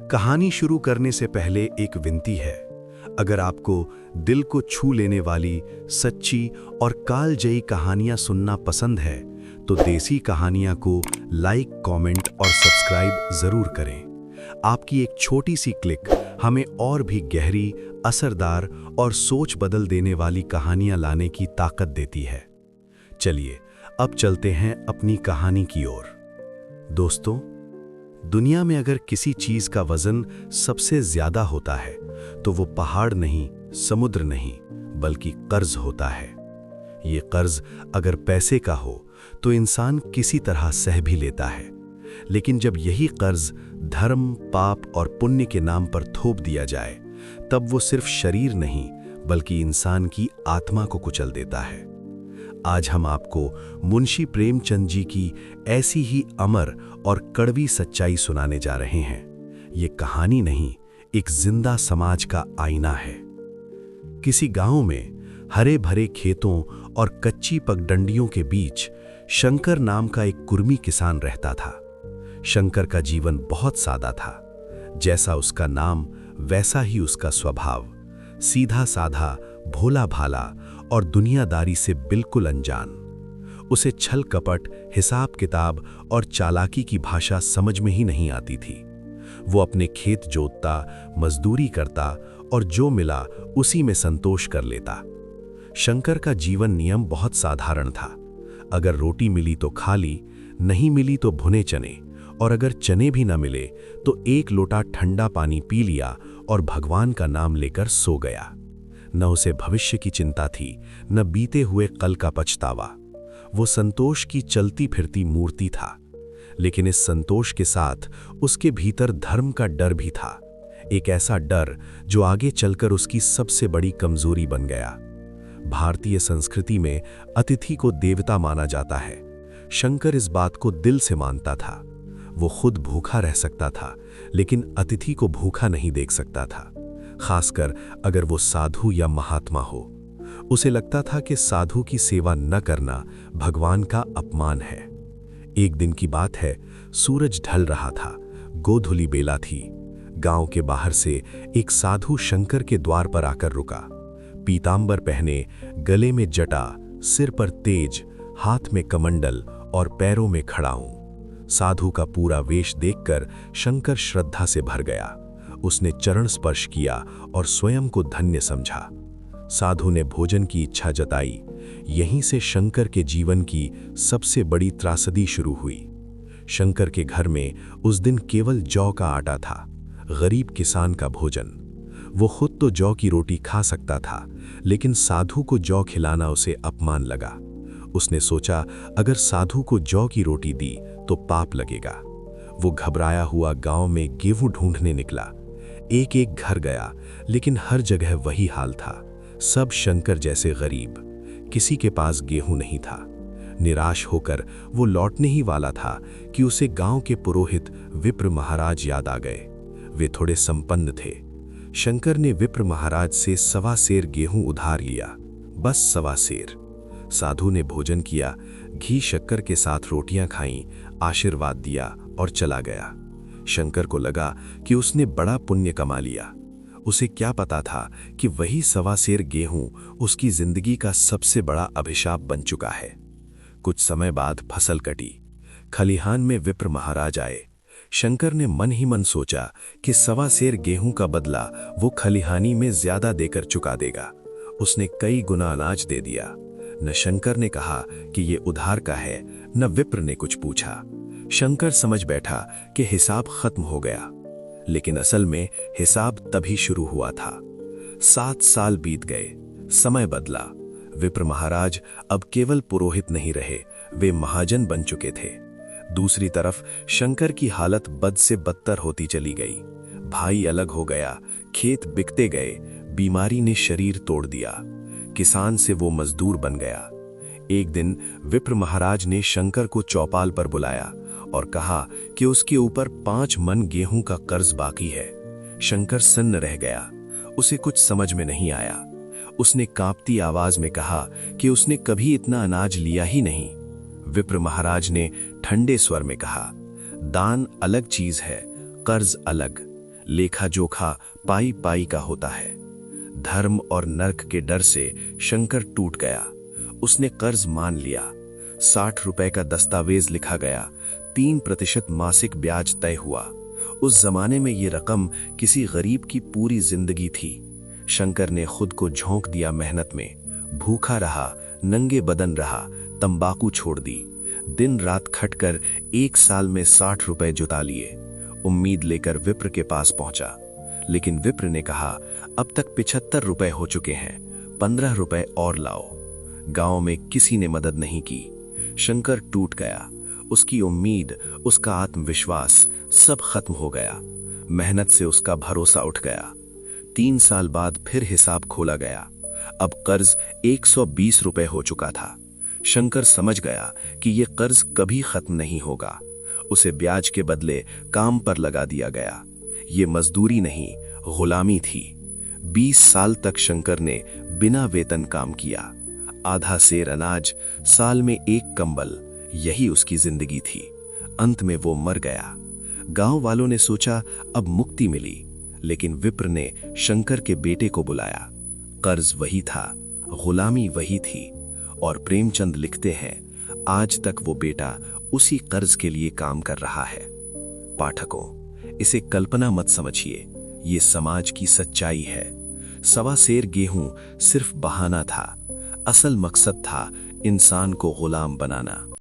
कहानी शुरू करने से पहले एक विनती है। अगर आपको दिल को छू लेने वाली सच्ची और कालजयी कहानियां सुनना पसंद है तो देसी कहानियां को लाइक, कमेंट और सब्सक्राइब जरूर करें। आपकी एक छोटी सी क्लिक हमें और भी गहरी, असरदार और सोच बदल देने वाली कहानियां लाने की ताकत देती है। चलिए अब चलते हैं अपनी कहानी की ओर। दोस्तों, दुनिया में अगर किसी चीज का वजन सबसे ज्यादा होता है तो वो पहाड़ नहीं, समुद्र नहीं, बल्कि कर्ज होता है। ये कर्ज अगर पैसे का हो तो इंसान किसी तरह सह भी लेता है, लेकिन जब यही कर्ज धर्म, पाप और पुण्य के नाम पर थोप दिया जाए तब वो सिर्फ शरीर नहीं बल्कि इंसान की आत्मा को कुचल देता है। आज हम आपको मुंशी प्रेमचंद जी की ऐसी ही अमर और कड़वी सच्चाई सुनाने जा रहे हैं। ये कहानी नहीं, एक जिंदा समाज का आईना है। किसी गांव में हरे भरे खेतों और कच्ची पगडंडियों के बीच शंकर नाम का एक कुर्मी किसान रहता था। शंकर का जीवन बहुत सादा था। जैसा उसका नाम वैसा ही उसका स्वभाव, सीधा साधा, भोला भाला और दुनियादारी से बिल्कुल अनजान। उसे छल कपट, हिसाब किताब और चालाकी की भाषा समझ में ही नहीं आती थी। वो अपने खेत जोतता, मजदूरी करता और जो मिला उसी में संतोष कर लेता। शंकर का जीवन नियम बहुत साधारण था। अगर रोटी मिली तो खा ली, नहीं मिली तो भुने चने, और अगर चने भी न मिले तो एक लोटा ठंडा पानी पी लिया और भगवान का नाम लेकर सो गया। न उसे भविष्य की चिंता थी, न बीते हुए कल का पछतावा। वो संतोष की चलती फिरती मूर्ति था, लेकिन इस संतोष के साथ उसके भीतर धर्म का डर भी था। एक ऐसा डर जो आगे चलकर उसकी सबसे बड़ी कमजोरी बन गया। भारतीय संस्कृति में अतिथि को देवता माना जाता है। शंकर इस बात को दिल से मानता था। वो खुद भूखा रह सकता था, लेकिन अतिथि को भूखा नहीं देख सकता था, खासकर अगर वो साधु या महात्मा हो। उसे लगता था कि साधु की सेवा न करना भगवान का अपमान है। एक दिन की बात है, सूरज ढल रहा था, गोधुली बेला थी। गांव के बाहर से एक साधु शंकर के द्वार पर आकर रुका। पीतांबर पहने, गले में जटा, सिर पर तेज, हाथ में कमंडल और पैरों में खड़ाऊं। साधु का पूरा वेश देखकर शंकर श्रद्धा से भर गया। उसने चरण स्पर्श किया और स्वयं को धन्य समझा। साधु ने भोजन की इच्छा जताई। यहीं से शंकर के जीवन की सबसे बड़ी त्रासदी शुरू हुई। शंकर के घर में उस दिन केवल जौ का आटा था, गरीब किसान का भोजन। वो खुद तो जौ की रोटी खा सकता था, लेकिन साधु को जौ खिलाना उसे अपमान लगा। उसने सोचा, अगर साधु को जौ की रोटी दी तो पाप लगेगा। वो घबराया हुआ गांव में गेहूं ढूंढने निकला। एक एक घर गया, लेकिन हर जगह वही हाल था। सब शंकर जैसे गरीब, किसी के पास गेहूं नहीं था। निराश होकर वो लौटने ही वाला था कि उसे गांव के पुरोहित विप्र महाराज याद आ गए। वे थोड़े संपन्न थे। शंकर ने विप्र महाराज से 1.25 सेर गेहूं उधार लिया, बस 1.25 सेर। साधु ने भोजन किया, घी शक्कर के साथ रोटियां खाईं, आशीर्वाद दिया और चला गया। शंकर को लगा कि उसने बड़ा पुण्य कमा लिया। उसे क्या पता था कि वही 1.25 सेर गेहूं उसकी जिंदगी का सबसे बड़ा अभिशाप बन चुका है। कुछ समय बाद फसल कटी। खलिहान में विप्र महाराज आए। शंकर ने मन ही मन सोचा कि 1.25 सेर गेहूं का बदला वो खलिहानी में ज्यादा देकर चुका देगा। उसने कई गुना अनाज दे दिया। न शंकर ने कहा कि ये उधार का है, न विप्र ने कुछ पूछा। शंकर समझ बैठा कि हिसाब खत्म हो गया, लेकिन असल में हिसाब तभी शुरू हुआ था। 7 साल बीत गए, समय बदला। विप्र महाराज अब केवल पुरोहित नहीं रहे, वे महाजन बन चुके थे। दूसरी तरफ शंकर की हालत बद से बदतर होती चली गई। भाई अलग हो गया, खेत बिकते गए, बीमारी ने शरीर तोड़ दिया। किसान से वो मजदूर बन गया। एक दिन विप्र महाराज ने शंकर को चौपाल पर बुलाया और कहा कि उसके ऊपर 5 मन गेहूं का कर्ज बाकी है। शंकर सन्न रह गया। उसे कुछ समझ में नहीं आया। उसने कांपती आवाज में कहा कि उसने कभी इतना अनाज लिया ही नहीं। विप्र महाराज ने ठंडे स्वर में कहा, दान अलग चीज है, कर्ज अलग। लेखा जोखा पाई पाई का होता है। धर्म और नर्क के डर से शंकर टूट गया। उसने कर्ज मान लिया। 60 रुपए का दस्तावेज लिखा गया। 3% मासिक ब्याज तय हुआ। उस जमाने में ये रकम किसी गरीब की पूरी जिंदगी थी। शंकर ने खुद को झोंक दिया मेहनत में। भूखा रहा, नंगे बदन रहा, तंबाकू छोड़ दी। दिन रात खटकर 1 साल में 60 रुपए जुटा लिए। उम्मीद लेकर विप्र के पास पहुंचा, लेकिन विप्र ने कहा, अब तक 75 रुपए हो चुके हैं, 15 रुपए और लाओ। गांव में किसी ने मदद नहीं की। शंकर टूट गया। उसकी उम्मीद, उसका आत्मविश्वास सब खत्म हो गया। मेहनत से उसका भरोसा उठ गया। 3 साल बाद फिर हिसाब खोला गया। अब कर्ज 120 रुपए हो चुका था। शंकर समझ गया कि यह कर्ज कभी खत्म नहीं होगा। उसे ब्याज के बदले काम पर लगा दिया गया। ये मजदूरी नहीं, गुलामी थी। 20 साल तक शंकर ने बिना वेतन काम किया। आधा सेर अनाज, साल में 1 कंबल, यही उसकी जिंदगी थी। अंत में वो मर गया। गांव वालों ने सोचा अब मुक्ति मिली, लेकिन विप्र ने शंकर के बेटे को बुलाया। कर्ज वही था, गुलामी वही थी, और प्रेमचंद लिखते हैं, आज तक वो बेटा उसी कर्ज के लिए काम कर रहा है। पाठकों, इसे कल्पना मत समझिए, ये समाज की सच्चाई है। 1.25 सेर गेहूं सिर्फ बहाना था। असल मकसद था इंसान को गुलाम बनाना।